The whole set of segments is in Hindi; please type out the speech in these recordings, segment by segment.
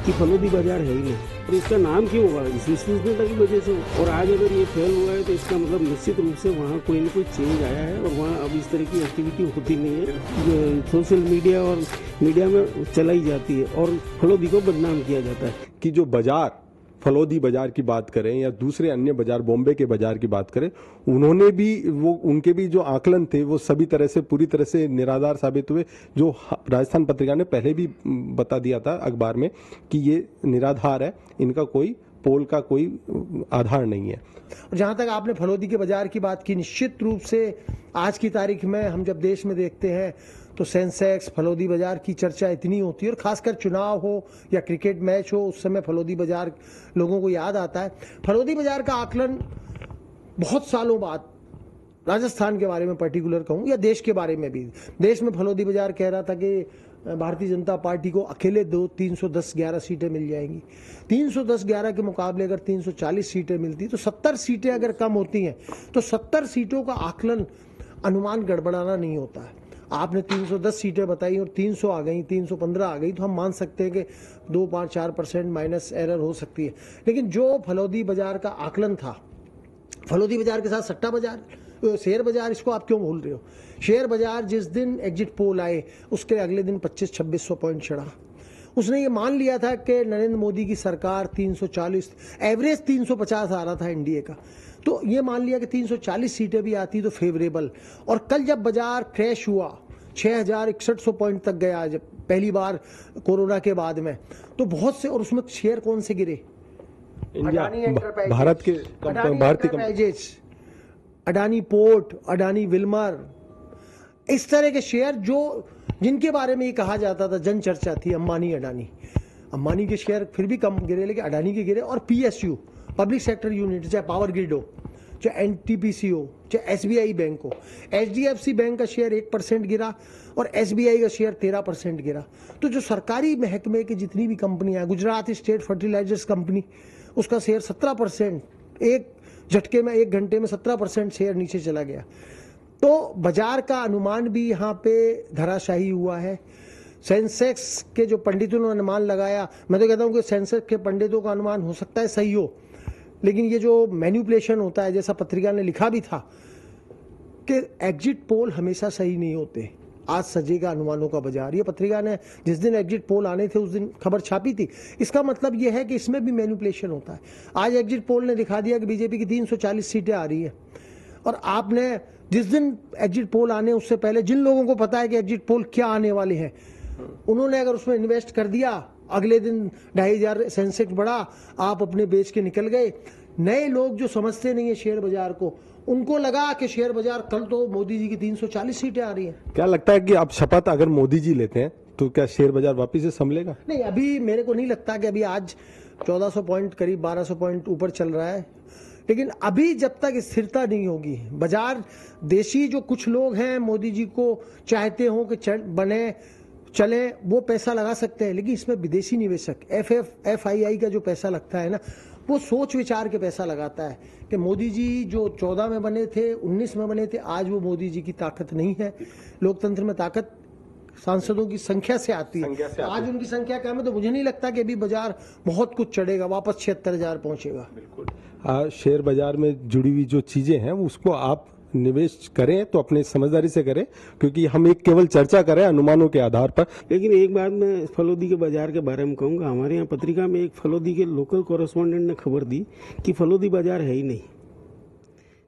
कि फलोदी बाजार है ही नहीं, और इसका नाम क्यों होगा, इस विश्वसनीयता की वजह से। और आज अगर ये फेल हुआ है तो इसका मतलब निश्चित रूप से वहाँ कोई न कोई चेंज आया है, और वहाँ अब इस तरह की एक्टिविटी होती नहीं है, सोशल मीडिया और मीडिया में चलाई जाती है और फलोदी को बदनाम किया जाता है। कि जो बाजार, फलोदी बाजार की बात करें या दूसरे अन्य बाजार, बॉम्बे के बाजार की बात करें, उन्होंने भी उनके भी जो आकलन थे वो सभी तरह से पूरी तरह से निराधार साबित हुए। जो राजस्थान पत्रिका ने पहले भी बता दिया था अखबार में कि ये निराधार है, इनका कोई पोल का कोई आधार नहीं है। जहां तक आपने फलोदी के बाजार की बात की, निश्चित रूप से आज की तारीख में हम जब देश में देखते हैं तो सेंसेक्स, फलोदी बाजार की चर्चा इतनी होती है, और खासकर चुनाव हो या क्रिकेट मैच हो उस समय फलोदी बाजार लोगों को याद आता है। फलोदी बाजार का आकलन बहुत सालों बाद राजस्थान के बारे में पर्टिकुलर कहूं या देश के बारे में भी, देश में फलोदी बाजार कह रहा था कि भारतीय जनता पार्टी को अकेले 310-11 सीटें मिल जाएंगी। 310-11 के मुकाबले अगर 340 सीटें मिलती तो 70 सीटें अगर कम होती हैं तो 70 सीटों का आकलन, अनुमान गड़बड़ाना नहीं होता है। आपने 310 सीटें बताई और 300 आ गई, 315 आ गई, तो हम मान सकते हैं कि 2-4% माइनस एरर हो सकती है। लेकिन जो फलोदी बाजार का आकलन था, फलोदी बाजार के साथ सट्टा बाजार, शेयर बाजार, इसको आप क्यों भूल रहे हो? शेयर बाजार जिस दिन एग्जिट पोल आए उसके अगले दिन 2500-2600 पॉइंट चढ़ा। उसने ये मान लिया था कि नरेंद्र मोदी की सरकार 340, एवरेज 350 आ रहा था एनडीए का, तो ये मान लिया कि 340 सीटें भी आती तो फेवरेबल। और कल जब बाजार क्रैश हुआ 6100 पॉइंट तक गया, जब पहली बार कोरोना के बाद में, तो बहुत से, और उसमें शेयर कौन से गिरे? Adani enterprises, Adani port, Adani Wilmer, इस तरह के शेयर जो जिनके बारे में ये कहा जाता था, जन चर्चा थी, अंबानी के शेयर फिर भी कम गिरे, लेकिन अडानी के गिरे। और पीएसयू, पब्लिक सेक्टर यूनिट, चाहे पावर ग्रिड हो, चाहे एनटीपीसी हो, चाहे एसबीआई बैंक हो, एचडीएफसी बैंक का शेयर 1% गिरा और एसबीआई का शेयर 13% गिरा। तो जो सरकारी महकमे की जितनी भी कंपनियां, गुजरात स्टेट फर्टिलाइजर्स कंपनी, उसका शेयर 17%, एक झटके में, एक घंटे में 17% शेयर नीचे चला गया। तो बाजार का अनुमान भी यहाँ पे धराशाही हुआ है। सेंसेक्स के जो पंडितों ने अनुमान लगाया, मैं तो कहता हूँ कि सेंसेक्स के पंडितों का अनुमान हो सकता है सही हो, लेकिन ये जो मैनिपुलेशन होता है, जैसा पत्रिका ने लिखा भी था कि एग्जिट पोल हमेशा सही नहीं होते, आज सजेगा अनुमानों का बाजार। ये पत्रिका ने जिस दिन एग्जिट पोल आने थे उस दिन खबर छापी थी। इसका मतलब ये है कि इसमें भी मैनिपुलेशन होता है। आज एग्जिट पोल ने दिखा दिया कि बीजेपी की 340 सीटें आ रही है, और आपने जिस दिन एग्जिट पोल आने उससे पहले जिन लोगों को पता है कि एग्जिट पोल क्या आने वाले हैं, उन्होंने अगर उसमें इन्वेस्ट कर दिया, अगले दिन 2500 सेंसेक्स बढ़ा, आप अपने बेच के निकल गए। नए लोग जो समझते नहीं है शेयर बाजार को, उनको लगा कि शेयर बाजार, कल तो मोदी जी की 340 सीटें आ रही हैं। क्या लगता है कि अब शपथ अगर मोदी जी लेते हैं तो क्या शेयर बाजार वापिस से संभलेगा? नहीं, अभी मेरे को नहीं लगता कि अभी आज 1400 पॉइंट, करीब 1200 पॉइंट ऊपर चल रहा है, लेकिन अभी जब तक स्थिरता नहीं होगी बाजार, देशी जो कुछ लोग हैं मोदी जी को चाहते हो कि चले, वो पैसा लगा सकते हैं, लेकिन इसमें विदेशी निवेशक एफआईआई का जो पैसा लगता है ना, वो सोच विचार के पैसा लगाता है कि मोदी जी जो 14 में बने थे, 19 में बने थे, आज वो मोदी जी की ताकत नहीं है। लोकतंत्र में ताकत सांसदों की संख्या से आती है, आज उनकी संख्या कम है, तो मुझे नहीं लगता कि अभी बाजार बहुत कुछ चढ़ेगा, वापस 76,000 पहुंचेगा। बिल्कुल, शेयर बाजार में जुड़ी हुई जो चीजें हैं उसको आप निवेश करें तो अपने समझदारी से करें, क्योंकि हम एक केवल चर्चा करें अनुमानों के आधार पर। लेकिन एक बात मैं फलोदी के बाजार के बारे में कहूँगा, हमारे यहाँ पत्रिका में एक फलोदी के लोकल कॉरेस्पॉन्डेंट ने खबर दी कि फलोदी बाजार है ही नहीं,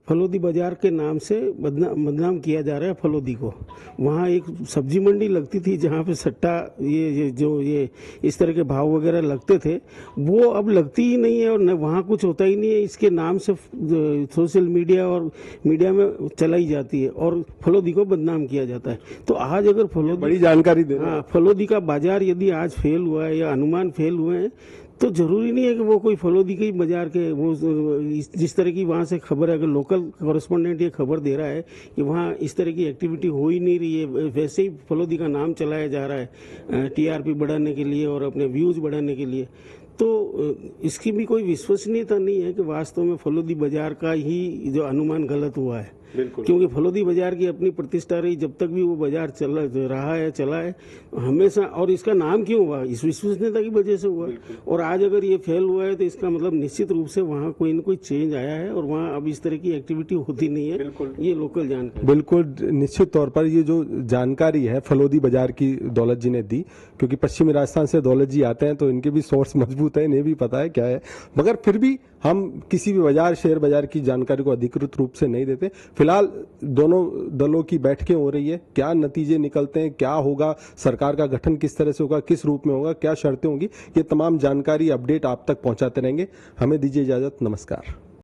फलोदी बाजार के नाम से बदनाम किया जा रहा है फलोदी को। वहाँ एक सब्जी मंडी लगती थी जहाँ पे सट्टा, ये इस तरह के भाव वगैरह लगते थे, वो अब लगती ही नहीं है, और न वहाँ कुछ होता ही नहीं है। इसके नाम से सोशल मीडिया और मीडिया में चलाई जाती है और फलोदी को बदनाम किया जाता है। तो आज अगर फलोदी, बड़ी जानकारी दे, हाँ, फलोदी का बाजार यदि आज फेल हुआ है या अनुमान फेल हुए हैं, तो जरूरी नहीं है कि वो कोई फलोदी के बाजार के, वो जिस तरह की वहाँ से खबर है, अगर लोकल कॉरेस्पॉन्डेंट ये खबर दे रहा है कि वहाँ इस तरह की एक्टिविटी हो ही नहीं रही है, वैसे ही फलोदी का नाम चलाया जा रहा है टीआरपी बढ़ाने के लिए और अपने व्यूज बढ़ाने के लिए, तो इसकी भी कोई विश्वसनीयता नहीं है कि वास्तव में फलोदी बाजार का ही जो अनुमान गलत हुआ है। बिल्कुल। क्योंकि फलोदी बाजार की अपनी प्रतिष्ठा रही, जब तक भी वो बाजार चला है हमेशा। और इसका नाम क्यों हुआ? इस विश्वसनीयता की वजह से हुआ। और आज अगर ये फेल हुआ है तो इसका मतलब निश्चित रूप से वहाँ कोई न कोई चेंज आया है और वहाँ अब इस तरह की एक्टिविटी होती नहीं है। बिल्कुल। ये लोकल जानकारी। बिल्कुल निश्चित तौर पर ये जो जानकारी है फलोदी बाजार की दौलत जी ने दी, क्योंकि पश्चिमी राजस्थान से दौलत जी आते हैं तो इनके भी सोर्स मजबूत है, इन्हें भी पता है क्या है। मगर फिर भी हम किसी भी बाजार, शेयर बाजार की जानकारी को अधिकृत रूप से नहीं देते। फिलहाल दोनों दलों की बैठकें हो रही है, क्या नतीजे निकलते हैं, क्या होगा, सरकार का गठन किस तरह से होगा, किस रूप में होगा, क्या शर्तें होंगी, ये तमाम जानकारी अपडेट आप तक पहुंचाते रहेंगे। हमें दीजिए इजाजत, नमस्कार।